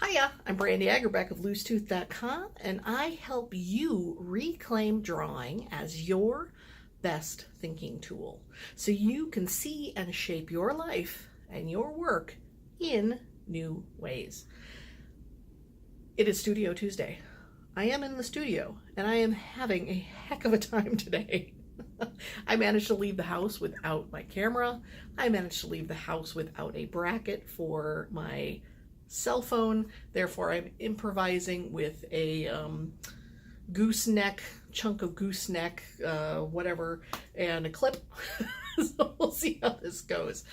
Hiya, I'm Brandy Agerbeck of LooseTooth.com, and I help you reclaim drawing as your best thinking tool so you can see and shape your life and your work in new ways. It is Studio Tuesday. I am in the studio, and I am having a heck of a time today. I managed to leave the house without my camera. I managed to leave the house without a bracket for my cell phone. Therefore, I'm improvising with a gooseneck, chunk of gooseneck, whatever, and a clip. So we'll see how this goes.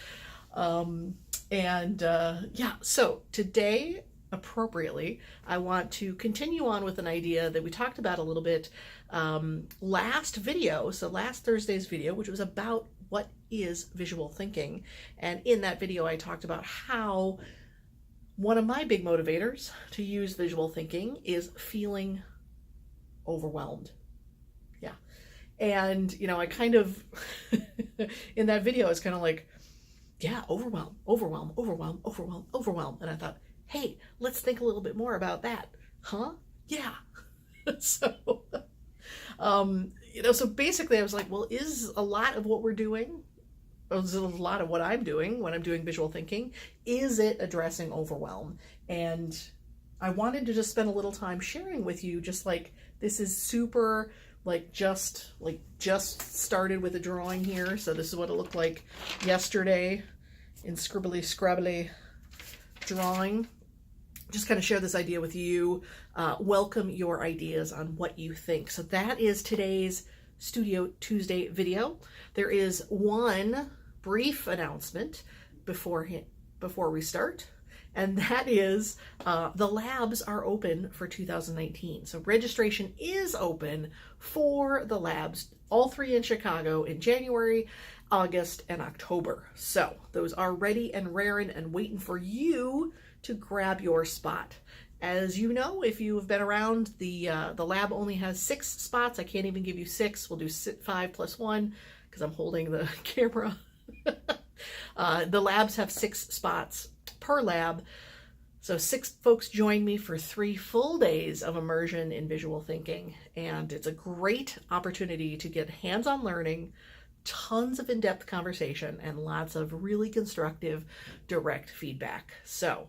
Yeah, so today, appropriately, I want to continue on with an idea that we talked about a little bit last video, so last Thursday's video, which was about what is visual thinking. And in that video, I talked about how one of my big motivators to use visual thinking is feeling overwhelmed. Yeah. And, you know, I kind of, in that video, it's kind of like, yeah, overwhelm. And I thought, hey, let's think a little bit more about that. Huh? Yeah. So, you know, so basically I was like, well, is a lot of what we're doing, a lot of what I'm doing when I'm doing visual thinking, is it addressing overwhelm? And I wanted to just spend a little time sharing with you, just like, this is super, just started with a drawing here. So this is what it looked like yesterday in scribbly scrabbly drawing. Just kind of share this idea with you, welcome your ideas on what you think. So that is today's Studio Tuesday video. There is one brief announcement before we start, and that is the labs are open for 2019. So registration is open for the labs, all three in Chicago, in January, August, and October. So those are ready and raring and waiting for you to grab your spot. As you know, if you've been around, the lab only has 6 spots. I can't even give you 6. We'll do 5 plus 1 because I'm holding the camera. The labs have 6 spots per lab. So 6 folks join me for 3 full days of immersion in visual thinking. And it's a great opportunity to get hands-on learning, tons of in-depth conversation, and lots of really constructive, direct feedback. So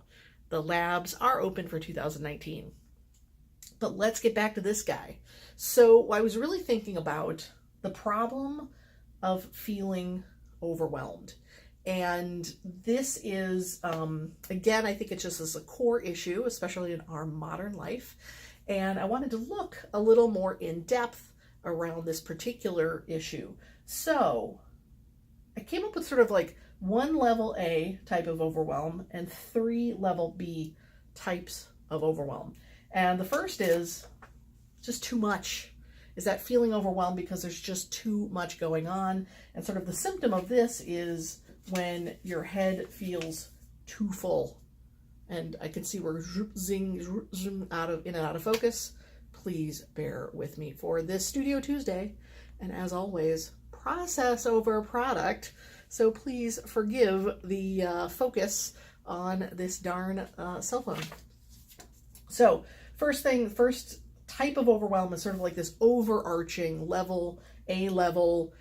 the labs are open for 2019. But let's get back to this guy. So I was really thinking about the problem of feeling overwhelmed. And this is, again, I think it's just as a core issue, especially in our modern life. And I wanted to look a little more in depth around this particular issue. So I came up with sort of like 1 level A type of overwhelm and 3 level B types of overwhelm. And the first is just too much. Is that feeling overwhelmed because there's just too much going on? And sort of the symptom of this is when your head feels too full. And I can see we're zoom in and out of focus. Please bear with me for this Studio Tuesday. And as always, process over product. So please forgive the focus on this darn cell phone. So first type of overwhelm is sort of like this overarching level, A level.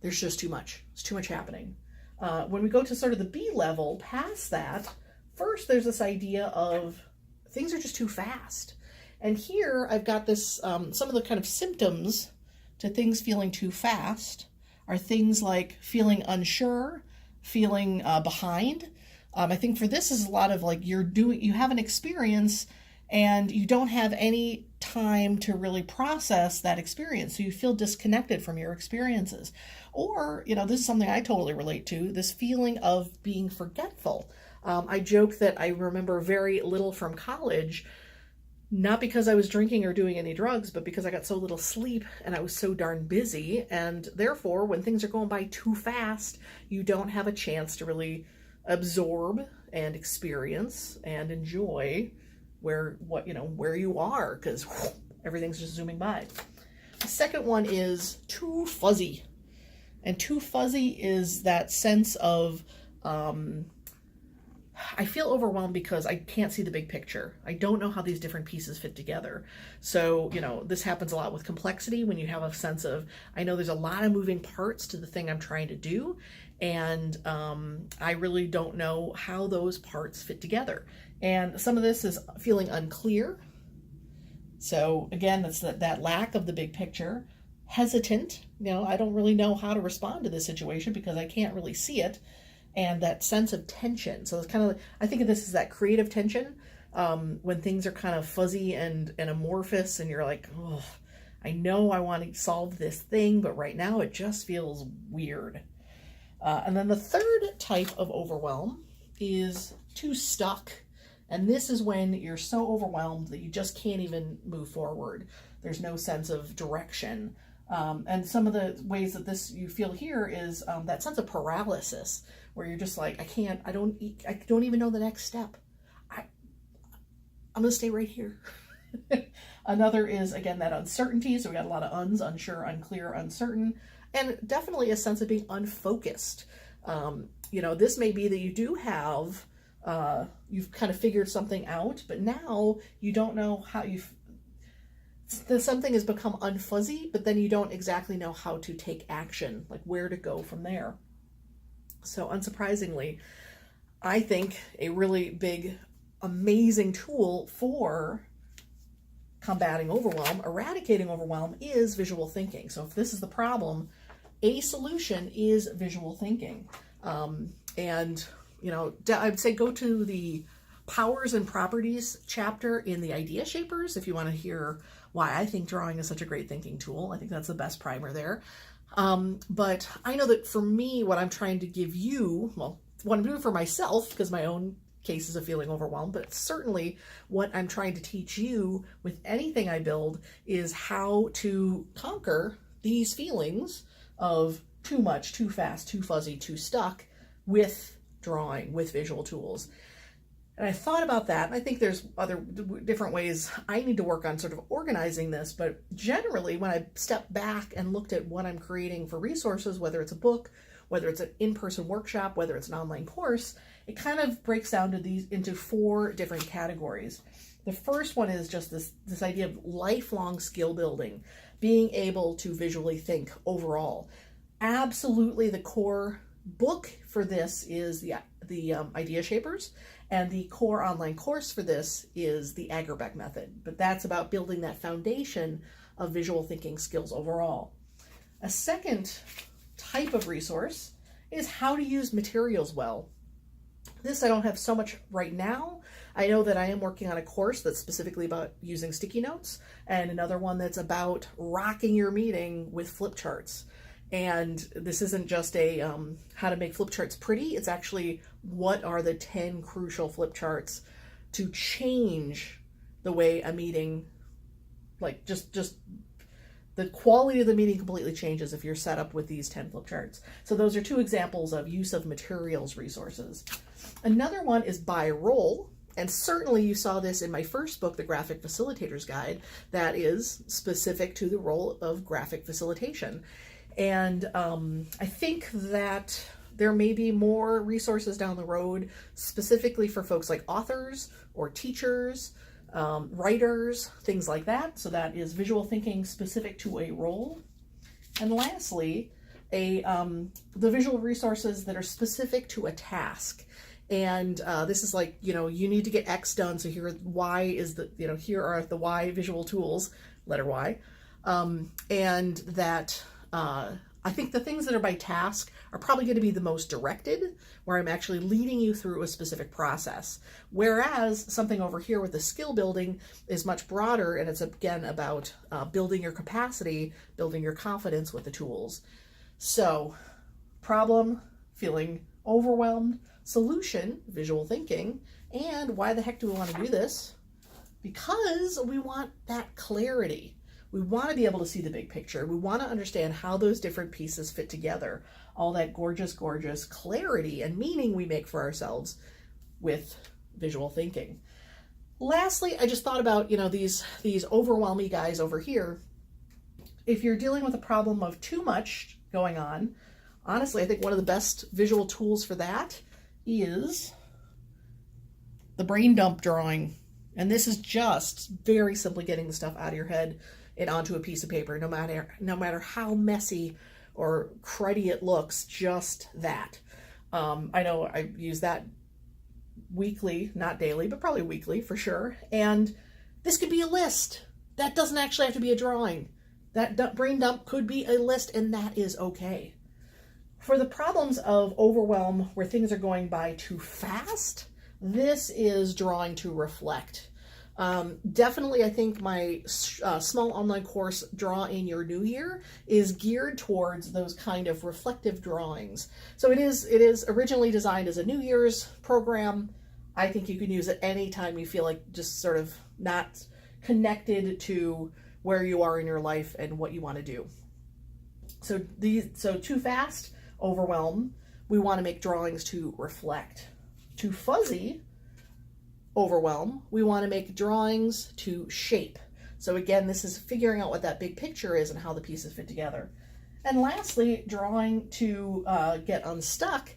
There's just too much. It's too much happening. When we go to sort of the B level, past that, first there's this idea of things are just too fast. And here I've got this, some of the kind of symptoms to things feeling too fast are things like feeling unsure, feeling behind. I think for this is a lot of like you have an experience and you don't have any time to really process that experience. So you feel disconnected from your experiences. Or, you know, this is something I totally relate to, this feeling of being forgetful. I joke that I remember very little from college, not because I was drinking or doing any drugs, but because I got so little sleep and I was so darn busy. And therefore, when things are going by too fast, you don't have a chance to really absorb and experience and enjoy where you are, because everything's just zooming by. The second one is too fuzzy. And too fuzzy is that sense of I feel overwhelmed because I can't see the big picture. I don't know how these different pieces fit together. So, this happens a lot with complexity when you have a sense of, I know there's a lot of moving parts to the thing I'm trying to do, and I really don't know how those parts fit together. And some of this is feeling unclear. So again, that's that lack of the big picture. Hesitant, I don't really know how to respond to this situation because I can't really see it. And that sense of tension. So it's kind of, I think of this as that creative tension, when things are kind of fuzzy and amorphous, and you're like, oh, I know I want to solve this thing, but right now it just feels weird. And then the third type of overwhelm is too stuck. And this is when you're so overwhelmed that you just can't even move forward. There's no sense of direction. And some of the ways that this you feel here is that sense of paralysis, where you're just like, I don't even know the next step. I'm gonna stay right here. Another is, again, that uncertainty. So we got a lot of uns, unsure, unclear, uncertain, and definitely a sense of being unfocused. This may be that you do have, you've kind of figured something out, but now you don't know how something has become unfuzzy, but then you don't exactly know how to take action, like where to go from there. So unsurprisingly, I think a really big, amazing tool for combating overwhelm, eradicating overwhelm, is visual thinking. So if this is the problem, a solution is visual thinking. And I'd say go to the powers and properties chapter in the Idea Shapers if you want to hear why I think drawing is such a great thinking tool. I think that's the best primer there. But I know that for me, what I'm trying to give you, well, what I'm doing for myself, because my own cases of feeling overwhelmed, but certainly what I'm trying to teach you with anything I build is how to conquer these feelings of too much, too fast, too fuzzy, too stuck with drawing, with visual tools. And I thought about that, and I think there's other different ways I need to work on sort of organizing this, but generally when I stepped back and looked at what I'm creating for resources, whether it's a book, whether it's an in-person workshop, whether it's an online course, it kind of breaks down to these into 4 different categories. The first one is just this idea of lifelong skill building, being able to visually think overall. Absolutely the core book for this is the Idea Shapers, and the core online course for this is the Agerbeck method. But that's about building that foundation of visual thinking skills overall. A second type of resource is how to use materials well. This I don't have so much right now. I know that I am working on a course that's specifically about using sticky notes, and another one that's about rocking your meeting with flip charts. And this isn't just a how to make flip charts pretty. It's actually what are the 10 crucial flip charts to change the way a meeting, like just the quality of the meeting completely changes if you're set up with these 10 flip charts. So those are 2 examples of use of materials resources. Another one is by role. And certainly you saw this in my first book, The Graphic Facilitator's Guide, that is specific to the role of graphic facilitation. And I think that there may be more resources down the road specifically for folks like authors or teachers, writers, things like that. So that is visual thinking specific to a role. And lastly, the visual resources that are specific to a task. And this is like, you need to get X done. So here Y is here are the Y visual tools, letter Y. And that I think the things that are by task are probably going to be the most directed, where I'm actually leading you through a specific process. Whereas something over here with the skill building is much broader, and it's again about building your capacity, building your confidence with the tools. So, problem, feeling overwhelmed, solution, visual thinking, and why the heck do we want to do this? Because we want that clarity. We want to be able to see the big picture. We want to understand how those different pieces fit together. All that gorgeous, gorgeous clarity and meaning we make for ourselves with visual thinking. Lastly, I just thought about, these overwhelming guys over here. If you're dealing with a problem of too much going on, honestly, I think one of the best visual tools for that is the brain dump drawing. And this is just very simply getting the stuff out of your head and onto a piece of paper, no matter how messy or cruddy it looks, just that. I know I use that weekly, not daily, but probably weekly for sure. And this could be a list. That doesn't actually have to be a drawing. That brain dump could be a list, and that is okay. For the problems of overwhelm, where things are going by too fast, this is drawing to reflect. Definitely, I think my small online course, Draw in Your New Year, is geared towards those kind of reflective drawings. So it is originally designed as a New Year's program. I think you can use it anytime you feel like just sort of not connected to where you are in your life and what you want to do. So too fast, overwhelm. We want to make drawings to reflect. Too fuzzy, overwhelm. We want to make drawings to shape. So again, this is figuring out what that big picture is and how the pieces fit together. And lastly, drawing to get unstuck,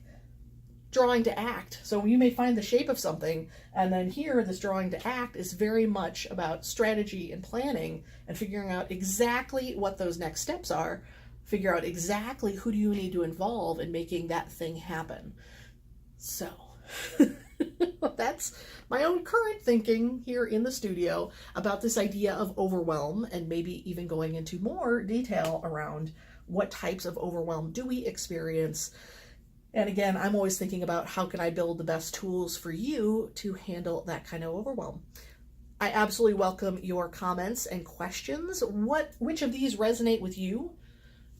drawing to act. So you may find the shape of something, and then here, this drawing to act is very much about strategy and planning and figuring out exactly what those next steps are, figure out exactly who do you need to involve in making that thing happen. So that's my own current thinking here in the studio about this idea of overwhelm, and maybe even going into more detail around what types of overwhelm do we experience. And again, I'm always thinking about how can I build the best tools for you to handle that kind of overwhelm. I absolutely welcome your comments and questions. Which of these resonate with you?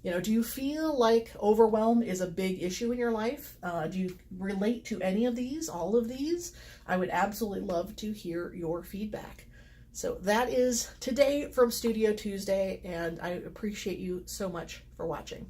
Do you feel like overwhelm is a big issue in your life? Do you relate to any of these, all of these? I would absolutely love to hear your feedback. So that is today from Studio Tuesday, and I appreciate you so much for watching.